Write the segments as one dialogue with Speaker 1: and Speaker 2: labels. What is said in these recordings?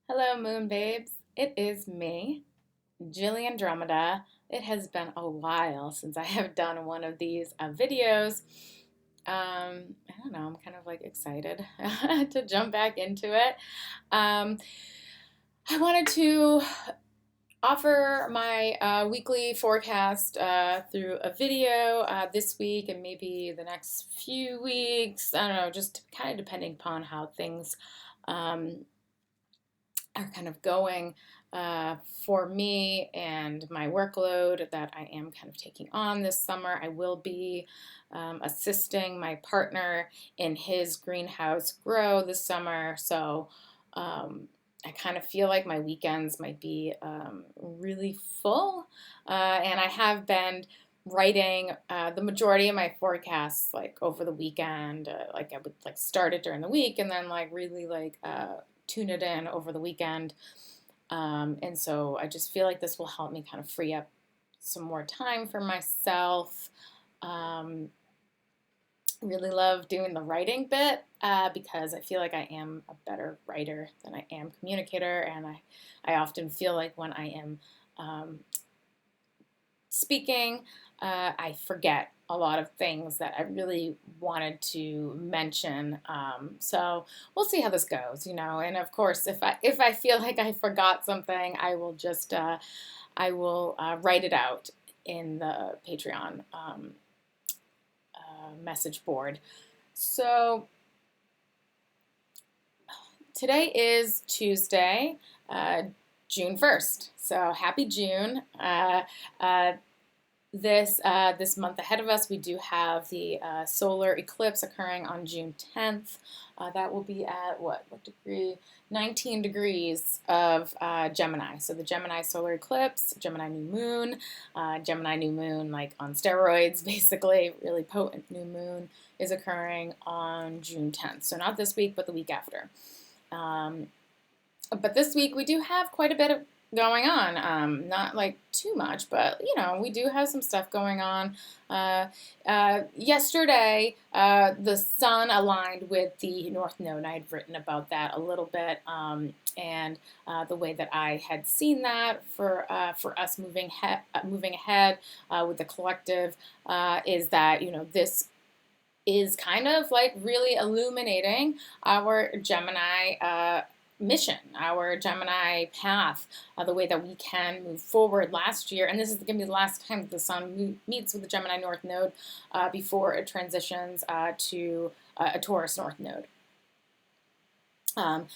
Speaker 1: Hello, Moon Babes. It is me, Jillian Andromeda. It has been a while since I have done one of these videos. I don't know, I'm kind of like excited to jump back into it. Um, I wanted to offer my weekly forecast through a video this week and maybe the next few weeks. I don't know, just kind of depending upon how things um, are kind of going for me and my workload that I am kind of taking on this summer. I will be assisting my partner in his greenhouse grow this summer. So I kind of feel like my weekends might be really full. And I have been writing the majority of my forecasts like over the weekend. Like I would like start it during the week and then like really like tune it in over the weekend. And so I just feel like this will help me kind of free up some more time for myself. Um, really love doing the writing bit because I feel like I am a better writer than I am communicator. And I often feel like when I am speaking, I forget a lot of things that I really wanted to mention. So we'll see how this goes, you know. And of course, if I feel like I forgot something, I will just write it out in the Patreon message board. So today is Tuesday, June 1st. So happy June. This month ahead of us, we do have the solar eclipse occurring on June 10th. That will be at what degree? 19 degrees of Gemini. So the Gemini solar eclipse, Gemini new moon, like on steroids, basically, really potent new moon is occurring on June 10th. So not this week, but the week after. But this week we do have quite a bit of going on. Not like too much, but you know, we do have some stuff going on. Yesterday, the sun aligned with the North Node. I had written about that a little bit, and the way that I had seen that for us moving ahead with the collective is that you know this is kind of like really illuminating our Gemini mission, our Gemini path, the way that we can move forward last year. And this is going to be the last time that the sun meets with the Gemini North Node before it transitions to a Taurus North Node.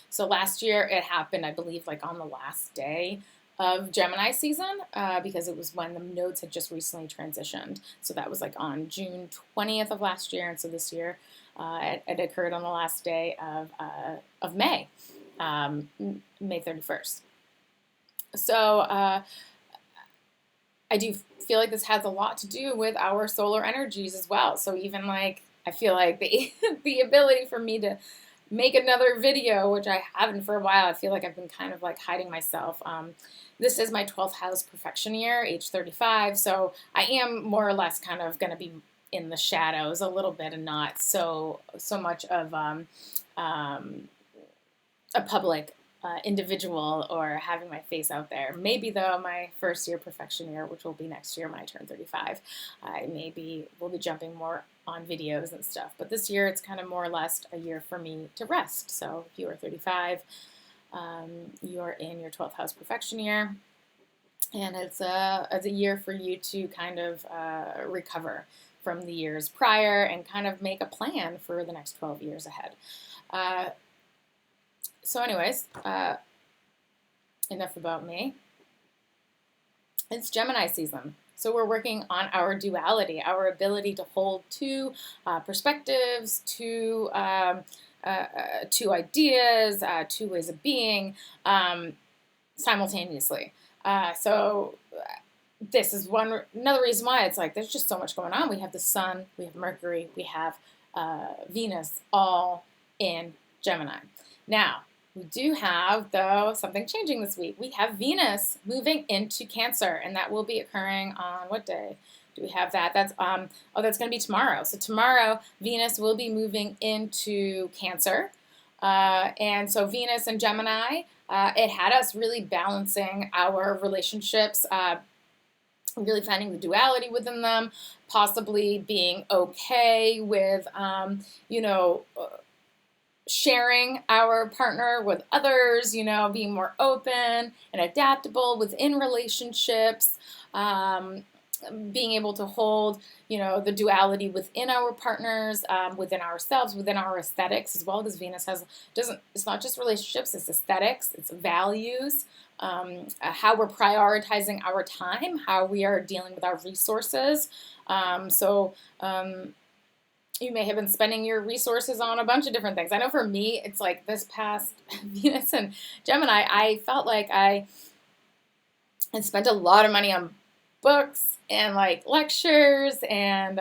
Speaker 1: So last year it happened, I believe, like on the last day of Gemini season because it was when the nodes had just recently transitioned. So that was like on June 20th of last year. And so this year it occurred on the last day of May. May 31st. So I do feel like this has a lot to do with our solar energies as well. So even like I feel like the the ability for me to make another video, which I haven't for a while, I feel like I've been kind of like hiding myself. This is my 12th house perfection year, age 35. So I am more or less kind of going to be in the shadows a little bit and not so much of a public individual or having my face out there. Maybe though my first year perfection year, which will be next year when I turn 35, I maybe will be jumping more on videos and stuff. But this year it's kind of more or less a year for me to rest. So if you are 35, you're in your 12th house perfection year. And it's a year for you to kind of recover from the years prior and kind of make a plan for the next 12 years ahead. So anyways, enough about me. It's Gemini season. So we're working on our duality, our ability to hold two perspectives, two ideas, two ways of being simultaneously. So this is another reason why it's like there's just so much going on. We have the sun, we have Mercury, we have Venus all in Gemini. Now, we do have, though, something changing this week. We have Venus moving into Cancer, and that will be occurring on what day? Do we have that? That's that's going to be tomorrow. So tomorrow, Venus will be moving into Cancer. And so Venus and Gemini, it had us really balancing our relationships, really finding the duality within them, possibly being okay with, sharing our partner with others, being more open and adaptable within relationships, being able to hold, the duality within our partners, within ourselves, within our aesthetics as well, because Venus it's not just relationships, it's aesthetics, it's values, how we're prioritizing our time, how we are dealing with our resources. You may have been spending your resources on a bunch of different things. I know for me, it's like this past Venus and Gemini, I felt like I had spent a lot of money on books and like lectures and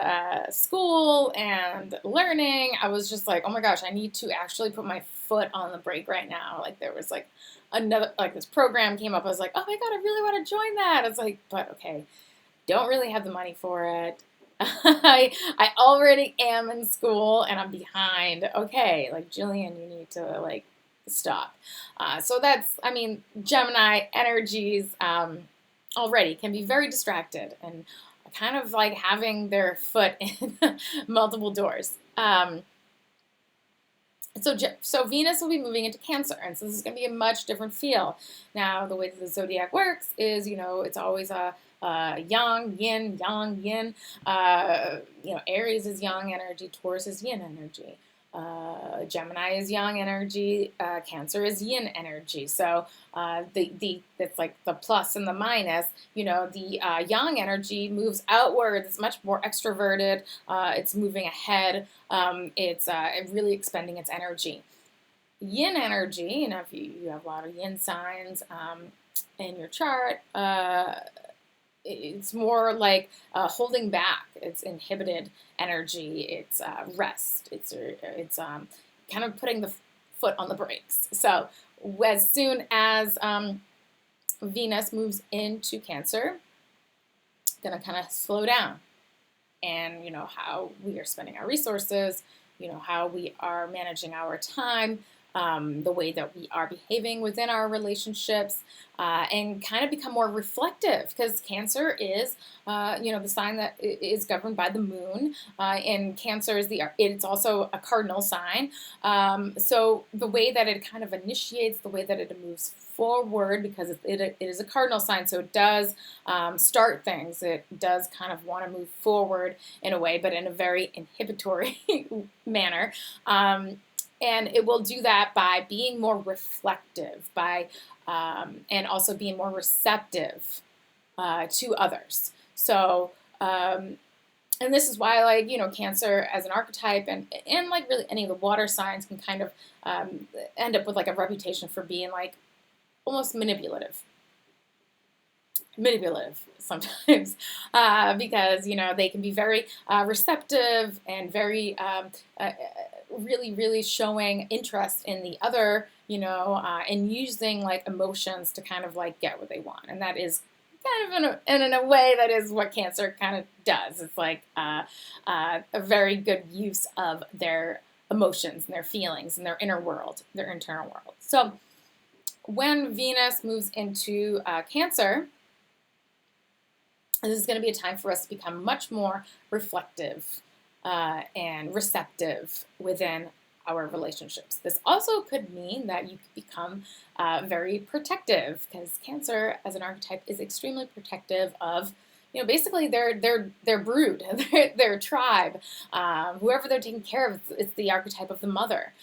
Speaker 1: school and learning. I was just like, oh my gosh, I need to actually put my foot on the brake right now. Like there was like another, like this program came up. I was like, oh my God, I really want to join that. It's like, but okay, don't really have the money for it. I already am in school and I'm behind. Okay, like Jillian, you need to like stop. So Gemini energies already can be very distracted and kind of like having their foot in multiple doors. So Venus will be moving into Cancer, and so this is going to be a much different feel. Now, the way that the zodiac works is, it's always a yang, yin. Aries is yang energy, Taurus is yin energy. Gemini is yang energy, Cancer is yin energy. So it's like the plus and the minus. The yang energy moves outward. It's much more extroverted. It's moving ahead. It's really expending its energy. Yin energy, if you have a lot of yin signs in your chart, it's more like holding back. It's inhibited energy. It's rest. It's kind of putting the foot on the brakes. So as soon as Venus moves into Cancer, gonna kind of slow down. And how we are spending our resources, how we are managing our time, the way that we are behaving within our relationships, and kind of become more reflective, because Cancer is, the sign that is governed by the moon, and Cancer is it's also a cardinal sign. So the way that it kind of initiates, the way that it moves forward, because it is a cardinal sign, so it does start things. It does kind of want to move forward in a way, but in a very inhibitory manner. And it will do that by being more reflective, and also being more receptive to others. So, and this is why, Cancer as an archetype and like really any of the water signs can kind of end up with like a reputation for being like almost manipulative sometimes, because they can be very receptive and very really showing interest in the other, and using like emotions to kind of like get what they want. And that is kind of in a way that is what Cancer kind of does. It's like a very good use of their emotions and their feelings and their inner world, their internal world. So when Venus moves into Cancer, this is going to be a time for us to become much more reflective and receptive within our relationships. This also could mean that you could become very protective, because Cancer as an archetype is extremely protective of, basically their brood, their tribe, whoever they're taking care of. It's the archetype of the mother.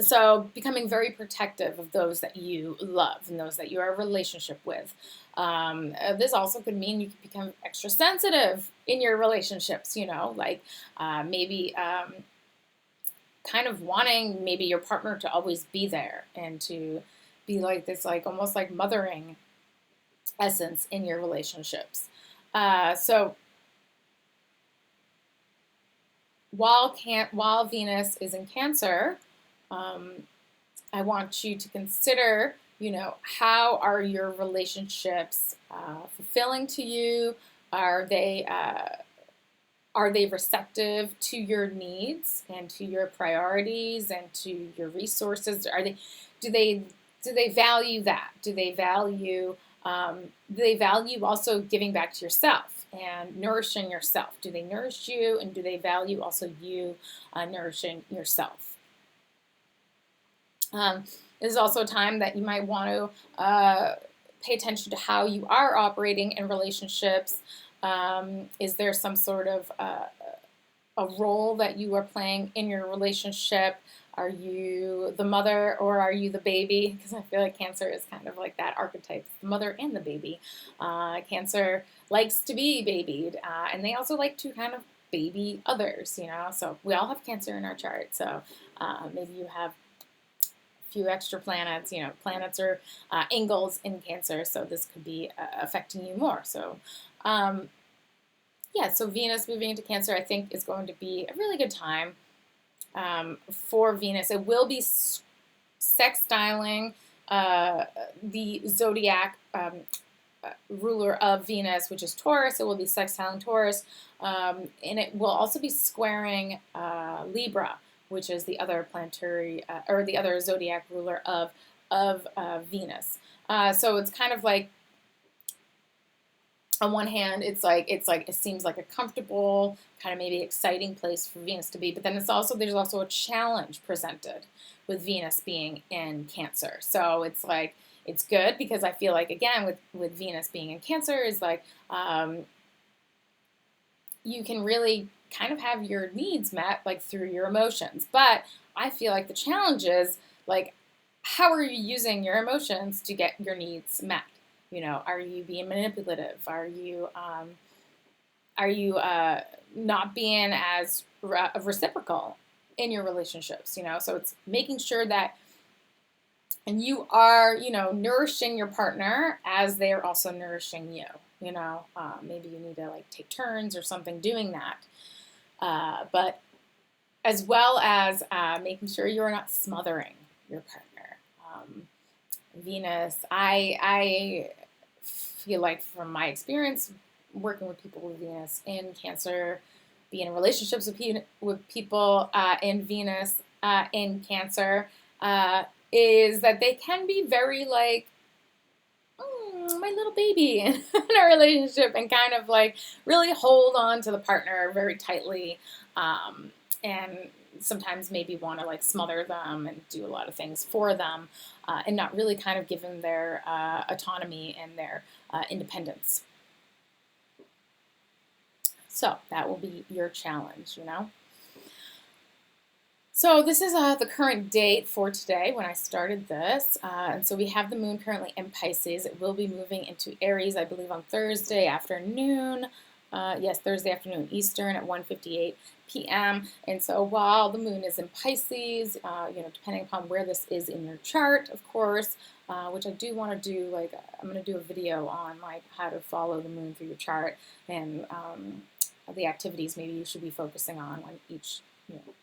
Speaker 1: So becoming very protective of those that you love and those that you are in a relationship with. This also could mean you could become extra sensitive in your relationships, maybe kind of wanting maybe your partner to always be there and to be like this, like almost like mothering essence in your relationships. So while Venus is in Cancer, I want you to consider, how are your relationships fulfilling to you? Are they Are they receptive to your needs and to your priorities and to your resources? Do they do they value that? Do they value also giving back to yourself and nourishing yourself? Do they nourish you, and do they value also you nourishing yourself? This is also a time that you might want to pay attention to how you are operating in relationships. Is there some sort of a role that you are playing in your relationship? Are you the mother or are you the baby? Because I feel like Cancer is kind of like that archetype, the mother and the baby. Cancer likes to be babied, and they also like to kind of baby others, you know. So we all have Cancer in our chart. So maybe you have few extra planets, you know, planets or angles in Cancer, so this could be affecting you more. So yeah, so Venus moving into Cancer, I think, is going to be a really good time for Venus. It will be sextiling the zodiac ruler of Venus, which is Taurus. It will be sextiling Taurus, and it will also be squaring Libra, which is the other planetary or the other zodiac ruler of Venus. So it's kind of like, on one hand, it's like it seems like a comfortable, kind of maybe exciting place for Venus to be, but then there's also a challenge presented with Venus being in Cancer. So it's like it's good because I feel like, again, with Venus being in Cancer is like you can really kind of have your needs met like through your emotions. But I feel like the challenge is like, how are you using your emotions to get your needs met? You know, are you being manipulative? Are you not being as reciprocal in your relationships? You know, so it's making sure that, and you are, you know, nourishing your partner as they are also nourishing you. You know, maybe you need to like take turns or something doing that. But as well as making sure you're not smothering your partner. Venus, I feel like from my experience working with people with Venus in Cancer, being in relationships with people in Venus in Cancer, is that they can be very like, my little baby in a relationship, and kind of like really hold on to the partner very tightly, and sometimes maybe want to like smother them and do a lot of things for them, and not really kind of give them their autonomy and their independence. So that will be your challenge, you know. So this is the current date for today when I started this. And so we have the moon currently in Pisces. It will be moving into Aries, I believe, on Thursday afternoon. Yes, Thursday afternoon Eastern at 1:58 p.m. And so while the moon is in Pisces, you know, depending upon where this is in your chart, of course, which I do want to do, like, I'm going to do a video on like how to follow the moon through your chart, and the activities maybe you should be focusing on when each, you know,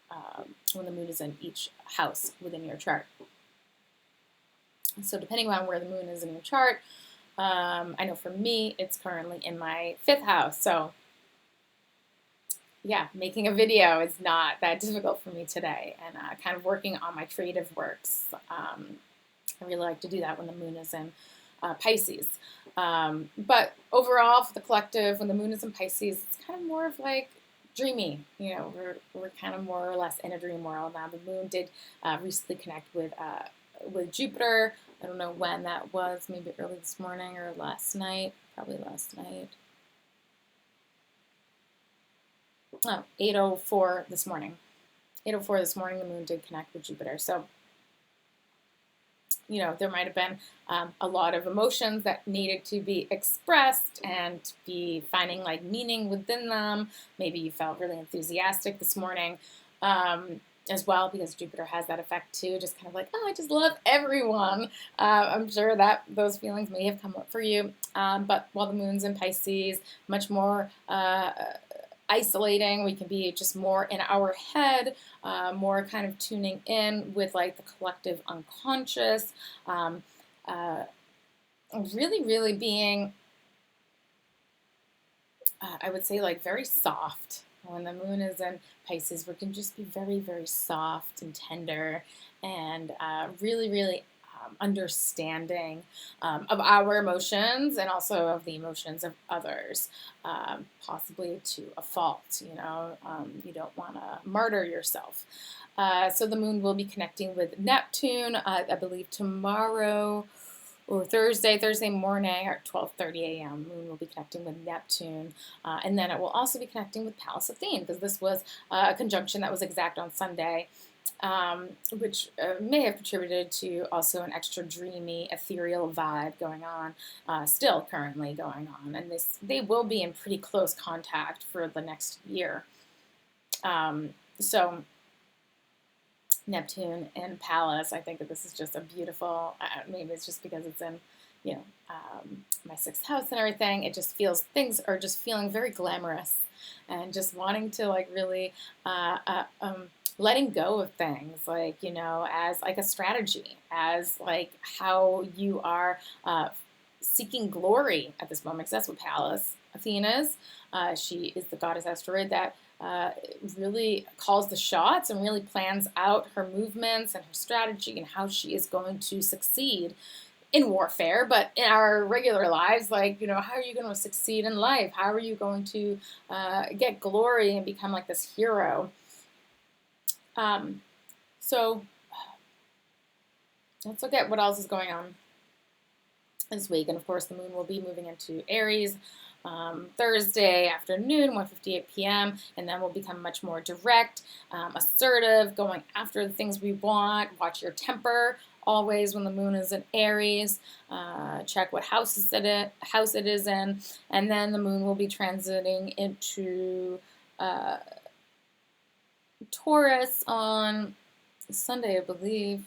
Speaker 1: when the moon is in each house within your chart. So depending on where the moon is in your chart, I know for me, it's currently in my 5th house. So yeah, making a video is not that difficult for me today, and kind of working on my creative works. I really like to do that when the moon is in Pisces. But overall, for the collective, when the moon is in Pisces, it's kind of more of like dreamy. You know, we're kind of more or less in a dream world now. The moon did recently connect with Jupiter. I don't know when that was, maybe early this morning or last night, probably last night. Oh, 8:04 this morning. 8:04 this morning, the moon did connect with Jupiter. So, you know, there might have been a lot of emotions that needed to be expressed and be finding like meaning within them. Maybe you felt really enthusiastic this morning as well, because Jupiter has that effect too, just kind of like, oh, I just love everyone. I'm sure that those feelings may have come up for you. But while the moon's in Pisces, much more isolating. We can be just more in our head, more kind of tuning in with like the collective unconscious, really, really being, I would say, like very soft When the moon is in Pisces, we can just be very, very soft and tender and really, really understanding of our emotions and also of the emotions of others, possibly to a fault. You don't want to murder yourself. So the moon will be connecting with Neptune, I believe tomorrow or Thursday morning at 12:30 a.m. Moon will be connecting with Neptune, and then it will also be connecting with Pallas Athene, because this was a conjunction that was exact on Sunday, which may have contributed to also an extra dreamy, ethereal vibe going on, still currently going on, and they will be in pretty close contact for the next year. So Neptune and Pallas, I think that this is just a beautiful, maybe it's just because it's in, my sixth house and everything, it just feels, things are just feeling very glamorous and just wanting to like really, letting go of things, like, as like a strategy, as like how you are seeking glory at this moment, because that's what Pallas Athene is. She is the goddess asteroid that really calls the shots and really plans out her movements and her strategy and how she is going to succeed in warfare, but in our regular lives, like, how are you going to succeed in life? How are you going to get glory and become like this hero? So let's look at what else is going on this week. And of course, the moon will be moving into Aries Thursday afternoon, 1:58 p.m., and then we'll become much more direct, assertive, going after the things we want. Watch your temper always when the moon is in Aries. Check what house it is in, and then the moon will be transiting into Taurus on Sunday, I believe.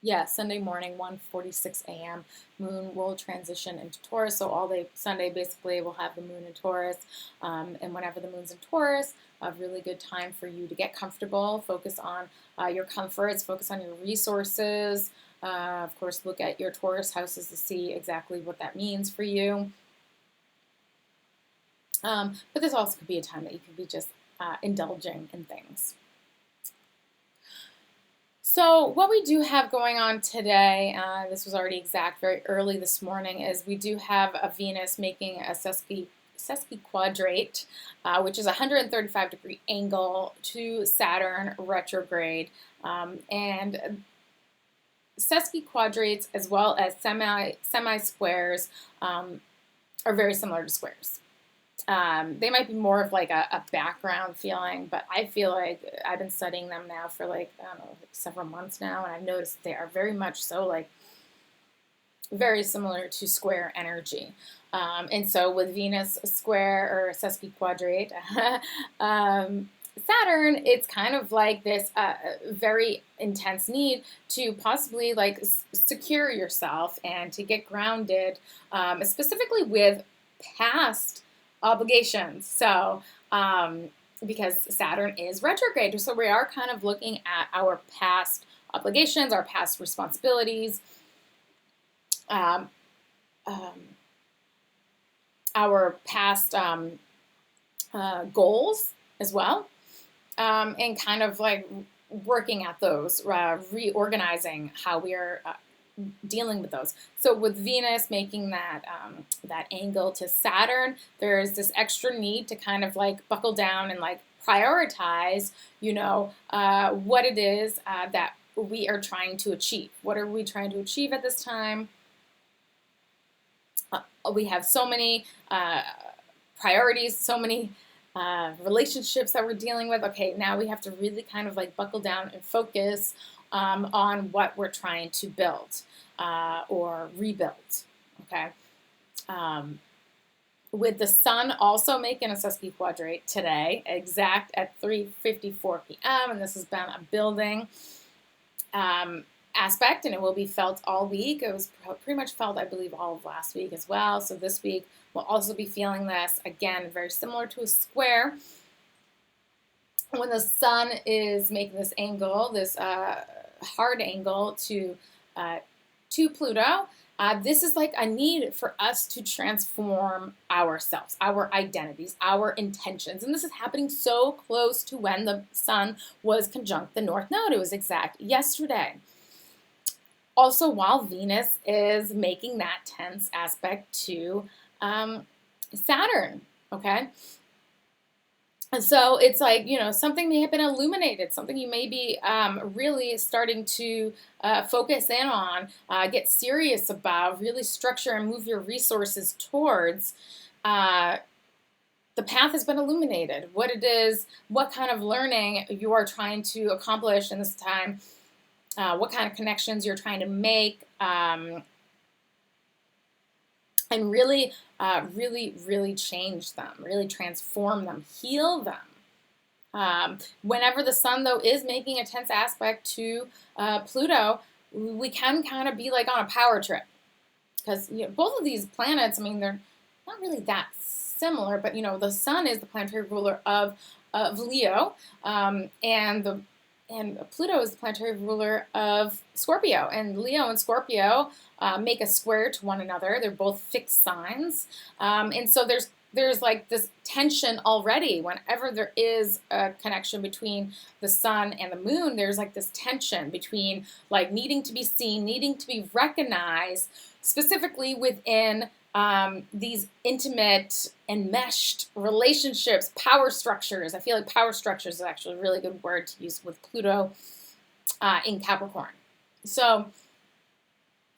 Speaker 1: Yeah, Sunday morning, 1:46 a.m. Moon will transition into Taurus. So all day Sunday, basically, we'll have the moon in Taurus. And whenever the moon's in Taurus, a really good time for you to get comfortable, focus on your comforts, focus on your resources. Of course, look at your Taurus houses to see exactly what that means for you. But this also could be a time that you could be just indulging in things. So what we do have going on today, this was already exact very early this morning, is we do have a Venus making a sesquiquadrate, which is a 135-degree angle to Saturn retrograde. And sesquiquadrates as well as semi-squares are very similar to squares. They might be more of like a background feeling, but I feel like I've been studying them now for like, I don't know, like several months now, and I've noticed they are very much so like very similar to square energy. And so with Venus square or sesquiquadrate, Saturn, it's kind of like this very intense need to possibly like secure yourself and to get grounded, specifically with past obligations. So, because Saturn is retrograde, so we are kind of looking at our past obligations, our past responsibilities, our past goals as well, and kind of like working at those, reorganizing how we are dealing with those. So with Venus making that that angle to Saturn, there's this extra need to kind of like buckle down and like prioritize, what it is that we are trying to achieve. What are we trying to achieve at this time? We have so many priorities, so many relationships that we're dealing with. Okay, now we have to really kind of like buckle down and focus on what we're trying to build or rebuild, okay? With the sun also making a sesquiquadrate today, exact at 3:54 p.m., and this has been a building aspect, and it will be felt all week. It was pretty much felt, I believe, all of last week as well. So this week we'll also be feeling this, again, very similar to a square. When the sun is making this angle, this hard angle to Pluto, This is like a need for us to transform ourselves, our identities, our intentions. And this is happening so close to when the sun was conjunct the North Node. It was exact yesterday. Also, while Venus is making that tense aspect to Saturn, okay? And so it's like, something may have been illuminated, something you may be really starting to focus in on, get serious about, really structure and move your resources towards. The path has been illuminated. What it is, what kind of learning you are trying to accomplish in this time, what kind of connections you're trying to make, and really, really change them, really transform them, heal them. Whenever the sun, though, is making a tense aspect to Pluto, we can kind of be like on a power trip. Because both of these planets, I mean, they're not really that similar, but the sun is the planetary ruler of Leo, and Pluto is the planetary ruler of Scorpio. And Leo and Scorpio make a square to one another. They're both fixed signs. And so there's like this tension already. Whenever there is a connection between the sun and the moon, there's like this tension between like needing to be seen, needing to be recognized, specifically within these intimate, enmeshed relationships, power structures. I feel like power structures is actually a really good word to use with Pluto in Capricorn. So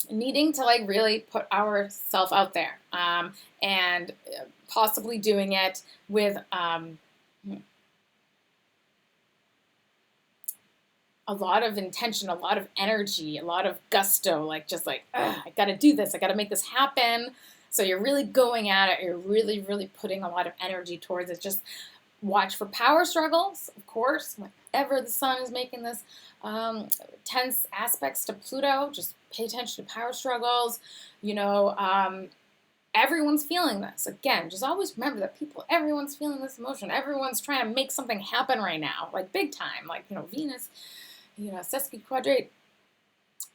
Speaker 1: needing to like really put ourselves out there and possibly doing it with a lot of intention, a lot of energy, a lot of gusto, like just like, I got to do this. I got to make this happen. So you're really going at it. You're really, really putting a lot of energy towards it. Just watch for power struggles, of course. Whenever the sun is making this tense aspects to Pluto, just pay attention to power struggles. Everyone's feeling this. Again, just always remember that everyone's feeling this emotion. Everyone's trying to make something happen right now, like big time. Like, Venus, sesquiquadrate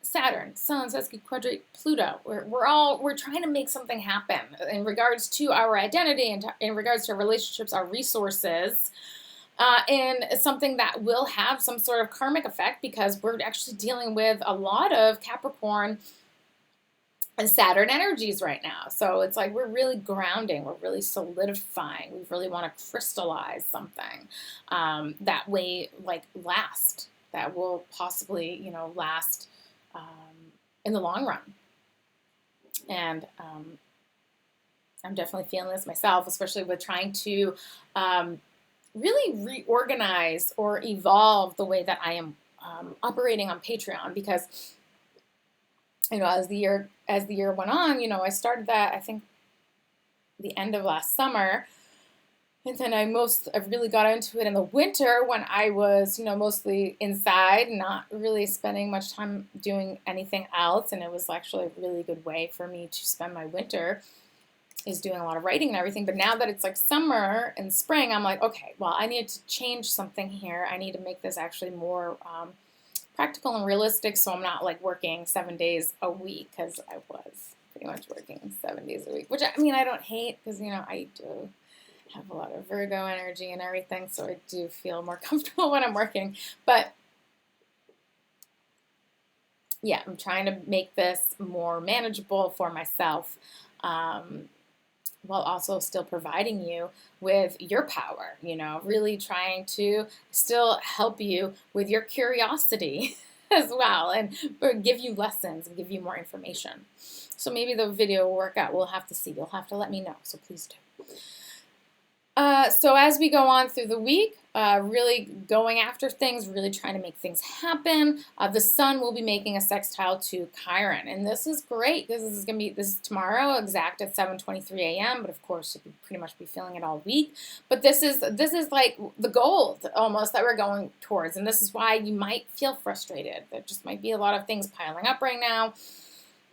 Speaker 1: Saturn, Sun, sesquiquadrate Pluto. We're trying to make something happen in regards to our identity and in regards to our relationships, our resources, and something that will have some sort of karmic effect because we're actually dealing with a lot of Capricorn and Saturn energies right now. So it's like we're really grounding, we're really solidifying, we really want to crystallize something that way, like last, that will possibly, last in the long run. And I'm definitely feeling this myself, especially with trying to really reorganize or evolve the way that I am operating on Patreon, because as the year went on, I started that, I think, the end of last summer. And then I really got into it in the winter when I was, mostly inside, not really spending much time doing anything else. And it was actually a really good way for me to spend my winter, is doing a lot of writing and everything. But now that it's like summer and spring, I'm like, okay, well, I need to change something here. I need to make this actually more practical and realistic, so I'm not like working 7 days a week, because I was pretty much working 7 days a week, which I don't hate, because I do have a lot of Virgo energy and everything, so I do feel more comfortable when I'm working. But yeah, I'm trying to make this more manageable for myself, while also still providing you with your power, really trying to still help you with your curiosity as well, and give you lessons and give you more information. So maybe the video will work out. We'll have to see. You'll have to let me know, so please do. So as we go on through the week, really going after things, really trying to make things happen. The sun will be making a sextile to Chiron, and this is great because this is tomorrow, exact at 7:23 a.m. But of course, you'll pretty much be feeling it all week. But this is like the goal almost that we're going towards, and this is why you might feel frustrated. There just might be a lot of things piling up right now.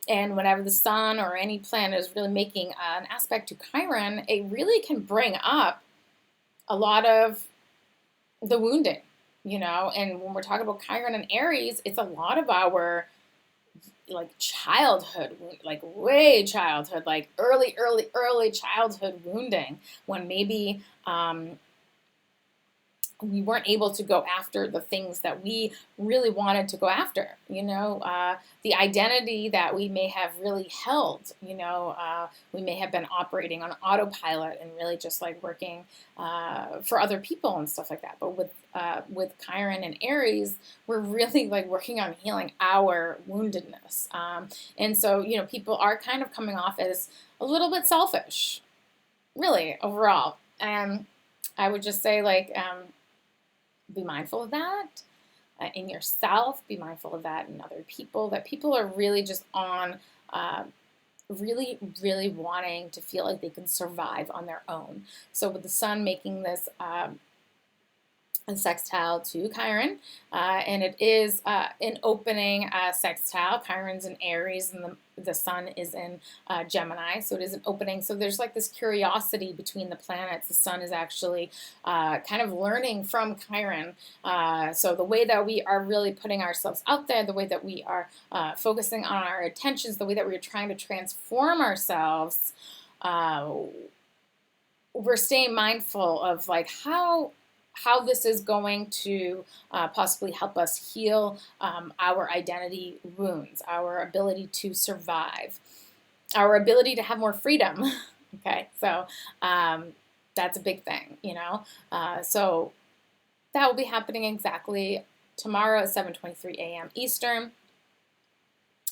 Speaker 1: And whenever the sun or any planet is really making an aspect to Chiron, it really can bring up a lot of the wounding, And when we're talking about Chiron and Aries, it's a lot of our like childhood, like way childhood, like early childhood wounding, when maybe we weren't able to go after the things that we really wanted to go after, the identity that we may have really held, we may have been operating on autopilot and really just like working for other people and stuff like that. But with Chiron and Aries, we're really like working on healing our woundedness. And so, people are kind of coming off as a little bit selfish, really, overall. And I would just say, like, be mindful of that in yourself. Be mindful of that in other people. That people are really just on, really, really wanting to feel like they can survive on their own. So with the sun making this a sextile to Chiron, and it is an opening sextile. Chiron's in Aries, and the sun is in Gemini, so it is an opening. So there's like this curiosity between the planets. The sun is actually kind of learning from Chiron. So the way that we are really putting ourselves out there, the way that we are focusing on our attentions, the way that we're trying to transform ourselves, we're staying mindful of like how this is going to possibly help us heal our identity wounds, our ability to survive, our ability to have more freedom. Okay, so that's a big thing, So that will be happening exactly tomorrow at 7:23 a.m. Eastern.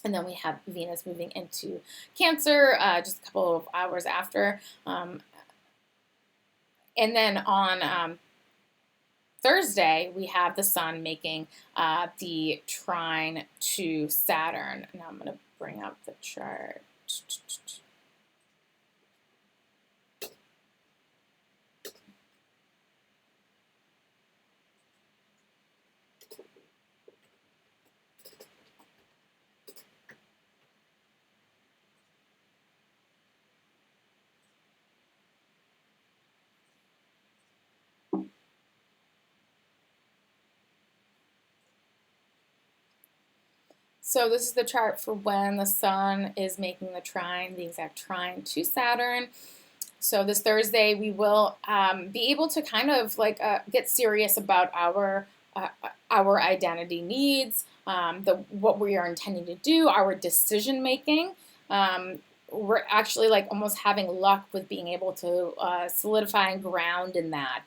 Speaker 1: And then we have Venus moving into Cancer just a couple of hours after. And then on Thursday, we have the sun making the trine to Saturn. Now I'm going to bring up the chart. So this is the chart for when the sun is making the trine, the exact trine to Saturn. So this Thursday, we will be able to kind of like get serious about our identity needs, what we are intending to do, our decision making. We're actually like almost having luck with being able to solidify and ground in that.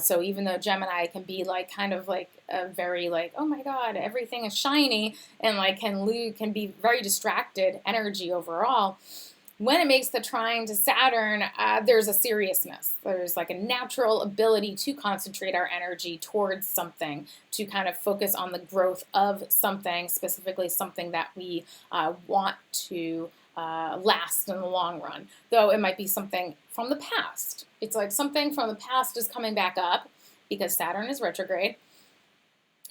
Speaker 1: So even though Gemini can be like kind of like a very like, oh my God, everything is shiny, and like can be very distracted energy overall, when it makes the trine to Saturn, there's a seriousness. There's like a natural ability to concentrate our energy towards something, to kind of focus on the growth of something, specifically something that we want to last in the long run. Though it might be something from the past. It's like something from the past is coming back up because Saturn is retrograde.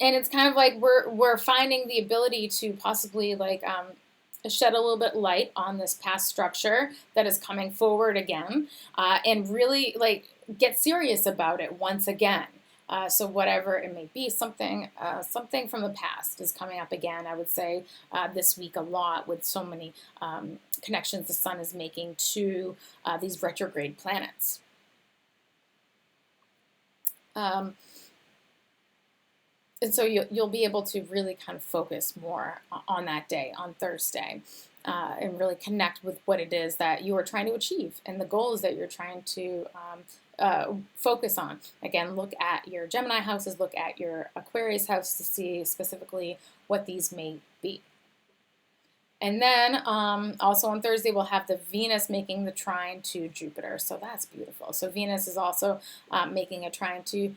Speaker 1: And it's kind of like we're finding the ability to possibly like shed a little bit light on this past structure that is coming forward again, and really like get serious about it once again. So whatever it may be, something from the past is coming up again. I would say this week a lot, with so many connections the sun is making to these retrograde planets. And so you'll be able to really kind of focus more on that day, on Thursday, and really connect with what it is that you are trying to achieve and the goals that you're trying to focus on. Again, look at your Gemini houses, look at your Aquarius house to see specifically what these may be. And then also on Thursday, we'll have the Venus making the trine to Jupiter. So that's beautiful. So Venus is also making a trine to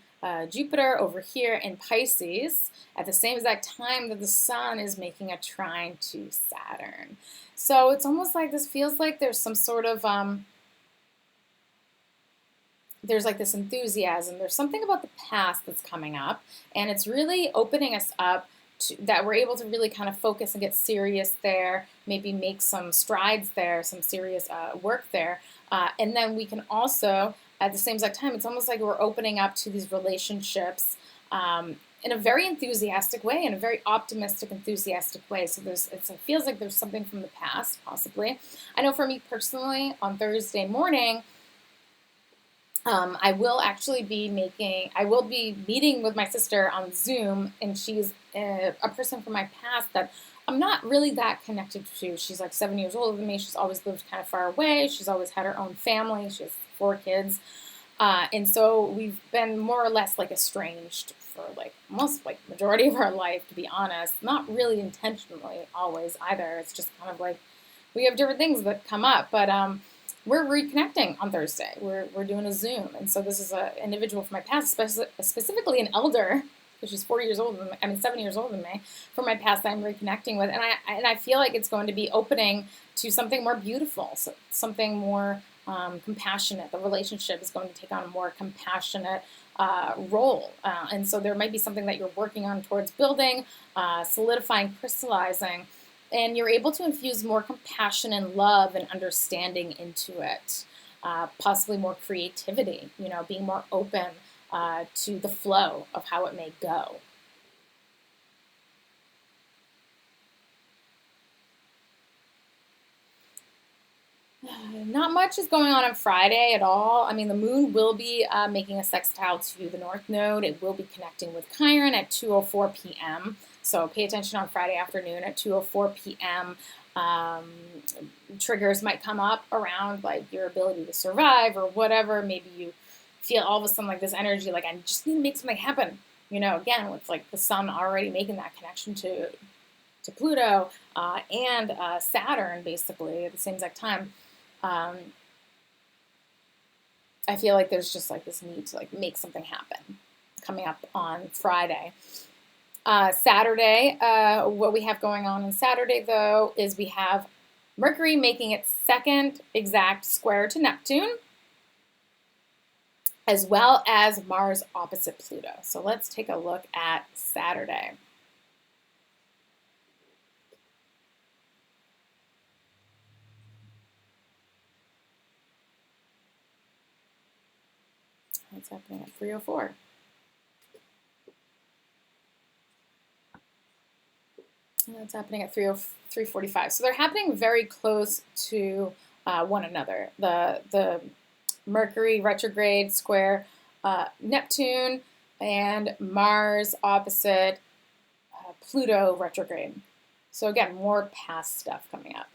Speaker 1: Jupiter over here in Pisces at the same exact time that the sun is making a trine to Saturn. So it's almost like this feels like there's some sort of, there's like this enthusiasm. There's something about the past that's coming up, and it's really opening us up that we're able to really kind of focus and get serious there, maybe make some strides there, some serious work there. And then we can also, at the same exact time, it's almost like we're opening up to these relationships in a very enthusiastic way, in a very optimistic, enthusiastic way. So it feels like there's something from the past, possibly. I know for me personally, on Thursday morning, I will be meeting with my sister on Zoom, and she's a person from my past that I'm not really that connected to. She's like 7 years older than me. She's always lived kind of far away. She's always had her own family. She has 4 kids. And so we've been more or less like estranged for like almost like majority of our life, to be honest. Not really intentionally always either. It's just kind of like we have different things that come up. But we're reconnecting on Thursday. We're doing a Zoom. And so this is an individual from my past, specifically an elder, because she's 7 years older than me, from my past that I'm reconnecting with. And I feel like it's going to be opening to something more beautiful, so something more compassionate. The relationship is going to take on a more compassionate role. And so there might be something that you're working on towards building, solidifying, crystallizing, and you're able to infuse more compassion and love and understanding into it. Possibly more creativity, being more open to the flow of how it may go. Not much is going on Friday at all. I mean, the moon will be making a sextile to the North Node. It will be connecting with Chiron at 2:04 p.m. So pay attention on Friday afternoon at 2:04 p.m. Triggers might come up around like your ability to survive or whatever. Maybe you feel all of a sudden like this energy, like I just need to make something happen. Again, with like the sun already making that connection to Pluto and Saturn basically at the same exact time. I feel like there's just like this need to like make something happen coming up on Friday. Saturday, what we have going on Saturday though is we have Mercury making its second exact square to Neptune, as well as Mars opposite Pluto. So let's take a look at Saturday. What's happening at 3:04? That's happening at 3:45. So they're happening very close to one another. The Mercury retrograde square Neptune and Mars opposite Pluto retrograde. So again, more past stuff coming up.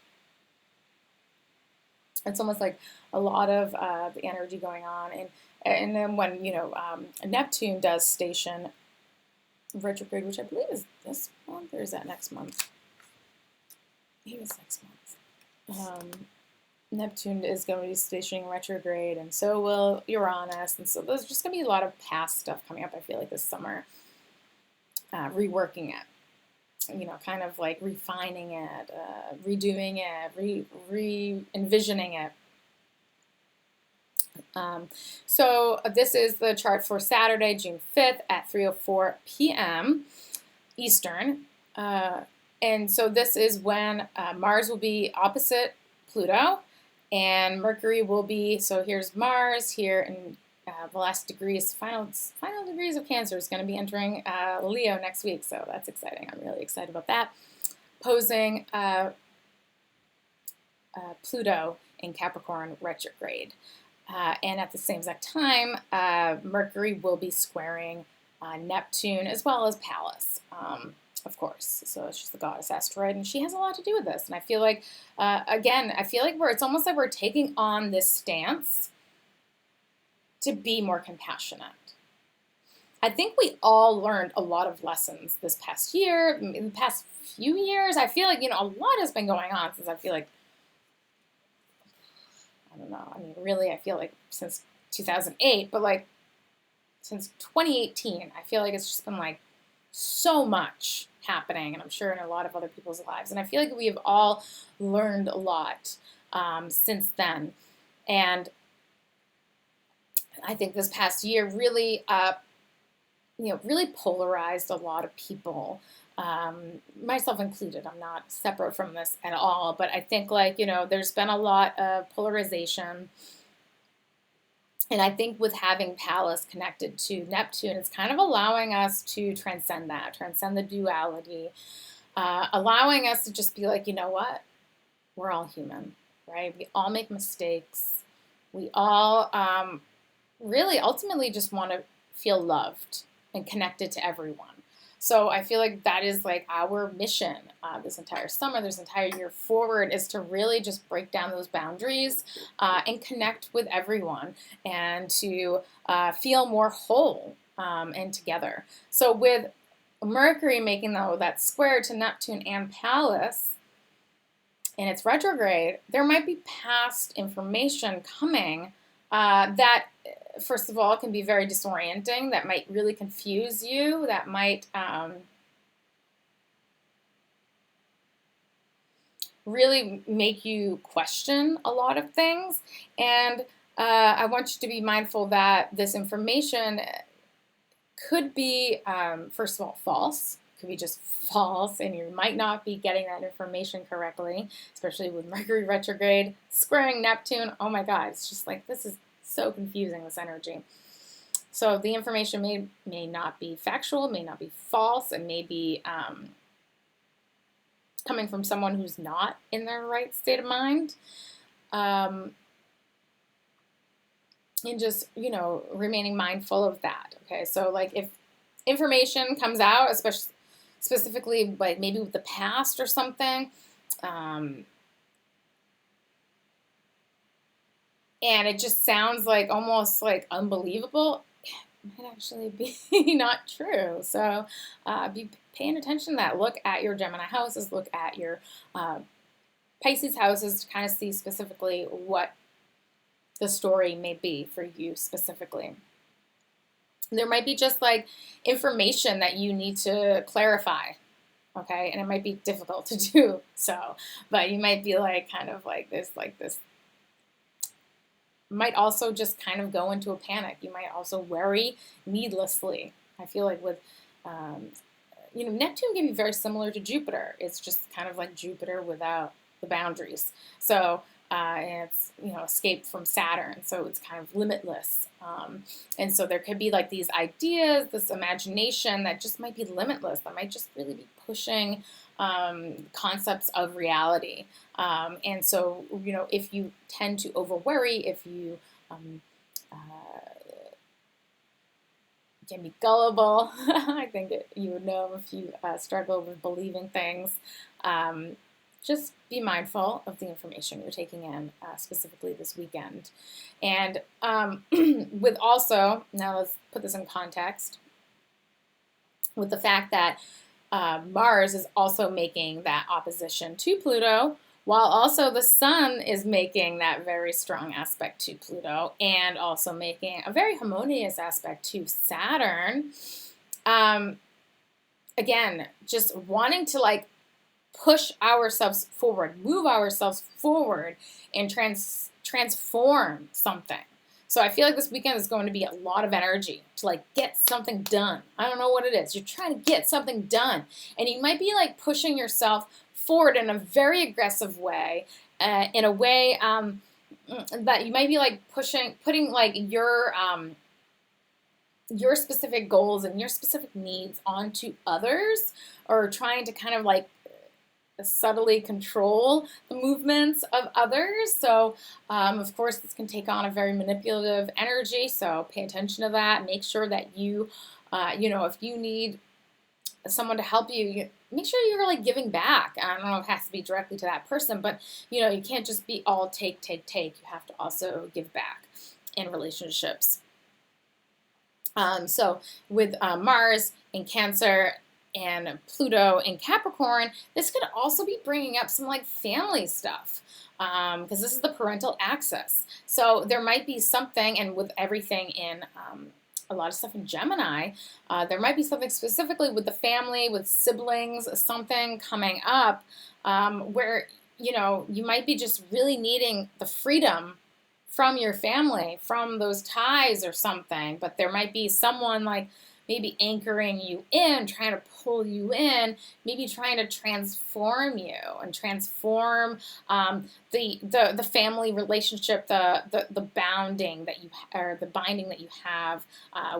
Speaker 1: It's almost like a lot of the energy going on, and then when Neptune does station retrograde, which I believe is this month, or is that next month? Maybe it's next month. Neptune is going to be stationing retrograde, and so will Uranus, and so there's just going to be a lot of past stuff coming up, I feel like, this summer. Reworking it, kind of like refining it, redoing it, re-envisioning it. So this is the chart for Saturday, June 5th at 3:04 p.m. Eastern. And so this is when Mars will be opposite Pluto, and Mercury will be, so here's Mars here in the last degrees, final degrees of Cancer is going to be entering Leo next week, so that's exciting. I'm really excited about that. Posing Pluto in Capricorn retrograde. And at the same exact time, Mercury will be squaring Neptune as well as Pallas, of course. So she's the goddess asteroid, and she has a lot to do with this. And I feel like, again, it's almost like we're taking on this stance to be more compassionate. I think we all learned a lot of lessons this past year, in the past few years. I feel like, a lot has been going on since I feel like, I don't know, I mean, really, I feel like since 2008, but like since 2018, I feel like it's just been like so much happening, and I'm sure in a lot of other people's lives. And I feel like we have all learned a lot since then. And I think this past year really, really polarized a lot of people, myself included. I'm not separate from this at all, but I think there's been a lot of polarization And I think with having Pallas connected to Neptune, it's kind of allowing us to transcend that, transcend the duality, allowing us to just be like, you know what? We're all human, right? We all make mistakes. We all really ultimately just want to feel loved and connected to everyone. So I feel like that is like our mission this entire summer, this entire year forward, is to really just break down those boundaries and connect with everyone and to feel more whole and together. So with Mercury making that square to Neptune and Pallas in its retrograde, there might be past information coming that, first of all, can be very disorienting, that might really confuse you, that might really make you question a lot of things. And I want you to be mindful that this information could be, first of all, false. Could be just false, and you might not be getting that information correctly, especially with Mercury retrograde squaring Neptune. Oh my God, it's just like, this is so confusing, this energy. So the information may not be factual, may not be false, and may be coming from someone who's not in their right state of mind. And just, remaining mindful of that. Okay, so like if information comes out, especially specifically like maybe with the past or something, and it just sounds like almost like unbelievable, it might actually be not true. So be paying attention to that. Look at your Gemini houses, look at your Pisces houses to kind of see specifically what the story may be for you specifically. There might be just like information that you need to clarify, okay? And it might be difficult to do so, but you might be like kind of like this, might also just kind of go into a panic. You might also worry needlessly. I feel like with, Neptune can be very similar to Jupiter. It's just kind of like Jupiter without the boundaries. So and it's, escaped from Saturn, so it's kind of limitless. And so there could be like these ideas, this imagination that just might be limitless, that might just really be pushing concepts of reality. And so, if you tend to overworry, if you can be gullible, I think you would know if you struggle with believing things. Just be mindful of the information you're taking in, specifically this weekend. And with also, now let's put this in context, with the fact that Mars is also making that opposition to Pluto, while also the Sun is making that very strong aspect to Pluto and also making a very harmonious aspect to Saturn. Again, just wanting to like push ourselves forward, move ourselves forward, and transform something. So I feel like this weekend is going to be a lot of energy to like get something done. I don't know what it is. You're trying to get something done, and you might be like pushing yourself forward in a very aggressive way, in a way that you might be like putting like your specific goals and your specific needs onto others, or trying to kind of like subtly control the movements of others. So of course this can take on a very manipulative energy, so pay attention to that. Make sure that you if you need someone to help you, make sure you're like giving back. I don't know if it has to be directly to that person, but you can't just be all take. You have to also give back in relationships. So with Mars in Cancer and Pluto in Capricorn, this could also be bringing up some like family stuff, because this is the parental axis. So there might be something, and with everything in a lot of stuff in Gemini, there might be something specifically with the family, with siblings, something coming up where you might be just really needing the freedom from your family, from those ties or something. But there might be someone like maybe anchoring you in, trying to pull you in, maybe trying to transform you and transform the family relationship, the bounding that you, or the binding that you have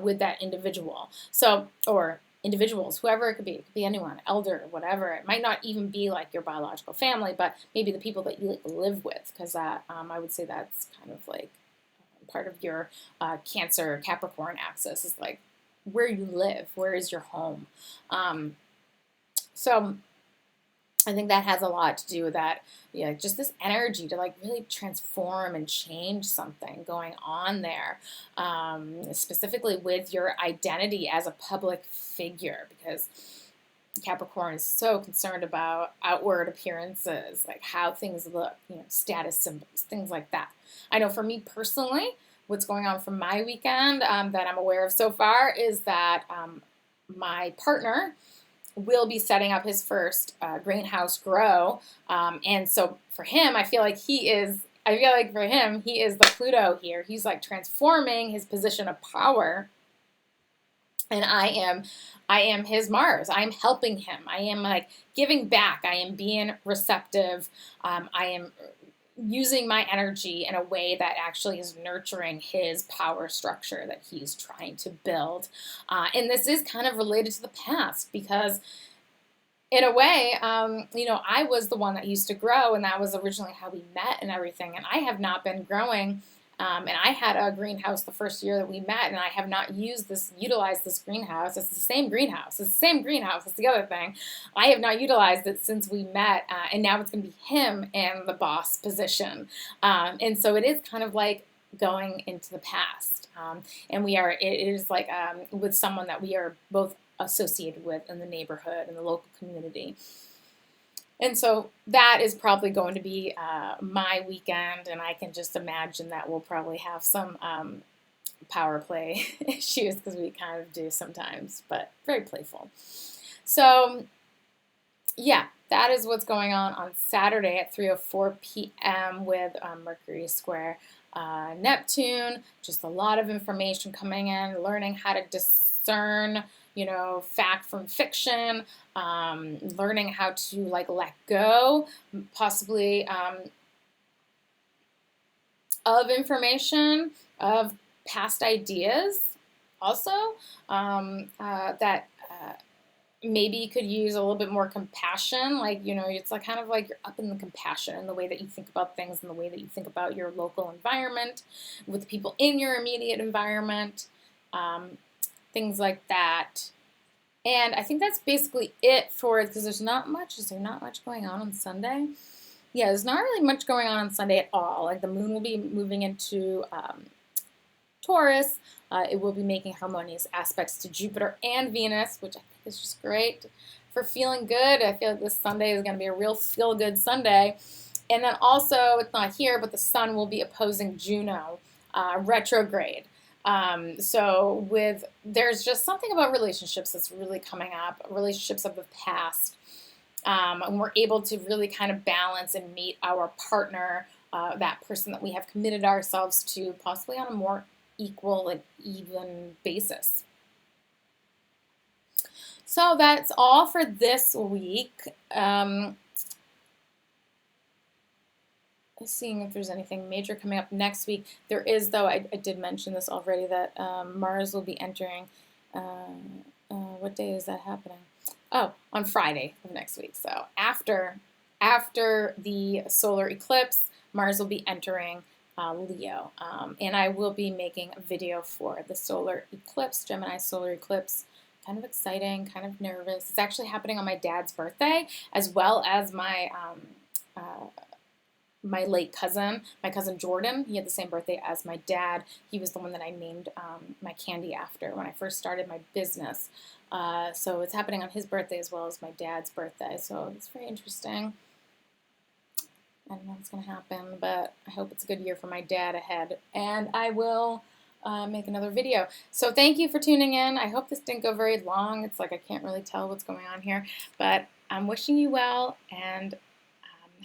Speaker 1: with that individual. So, or individuals, whoever it could be anyone, elder, whatever. It might not even be like your biological family, but maybe the people that you live with, because that I would say that's kind of like part of your Cancer Capricorn axis, is like where you live, where is your home. So I think that has a lot to do with that, yeah, just this energy to like really transform and change something going on there, specifically with your identity as a public figure, because Capricorn is so concerned about outward appearances, like how things look, status symbols, things like that. I know for me personally, what's going on for my weekend that I'm aware of so far is that my partner will be setting up his first greenhouse grow. And so for him, I feel like for him, he is the Pluto here. He's like transforming his position of power. And I am his Mars. I am helping him. I am like giving back. I am being receptive. I am using my energy in a way that actually is nurturing his power structure that he's trying to build. And this is kind of related to the past, because in a way, I was the one that used to grow, and that was originally how we met and everything. And I have not been growing. And I had a greenhouse the first year that we met, and I have not utilized this greenhouse. It's the same greenhouse. It's the same greenhouse. That's the other thing. I have not utilized it since we met, and now it's going to be him in the boss position. And so it is kind of like going into the past. And it is like with someone that we are both associated with in the neighborhood, in the local community. And so that is probably going to be my weekend, and I can just imagine that we'll probably have some power play issues, because we kind of do sometimes, but very playful. So yeah, that is what's going on Saturday at 3:04 p.m. with Mercury square Neptune. Just a lot of information coming in, learning how to discern fact from fiction, learning how to like let go, possibly of information, of past ideas, also that maybe could use a little bit more compassion. Like, it's like kind of like you're up in the compassion in the way that you think about things, and the way that you think about your local environment, with the people in your immediate environment. Things like that. And I think that's basically it for it, because there's not much. Is there not much going on Sunday? Yeah, there's not really much going on Sunday at all. Like the moon will be moving into Taurus. It will be making harmonious aspects to Jupiter and Venus, which I think is just great for feeling good. I feel like this Sunday is going to be a real feel-good Sunday. And then also, it's not here, but the sun will be opposing Juno retrograde. So there's just something about relationships that's really coming up, relationships of the past. And we're able to really kind of balance and meet our partner, that person that we have committed ourselves to, possibly on a more equal and even basis. So that's all for this week. Seeing if there's anything major coming up next week. There is, though, I did mention this already, that Mars will be entering, what day is that happening? Oh, on Friday of next week. So after the solar eclipse, Mars will be entering Leo. And I will be making a video for the solar eclipse, Gemini solar eclipse. Kind of exciting, kind of nervous. It's actually happening on my dad's birthday, as well as my late cousin, my cousin Jordan. He had the same birthday as my dad. He was the one that I named my candy after when I first started my business. So it's happening on his birthday as well as my dad's birthday. So it's very interesting. I don't know what's going to happen, but I hope it's a good year for my dad ahead. And I will make another video. So thank you for tuning in. I hope this didn't go very long. It's like I can't really tell what's going on here. But I'm wishing you well, and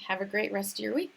Speaker 1: have a great rest of your week.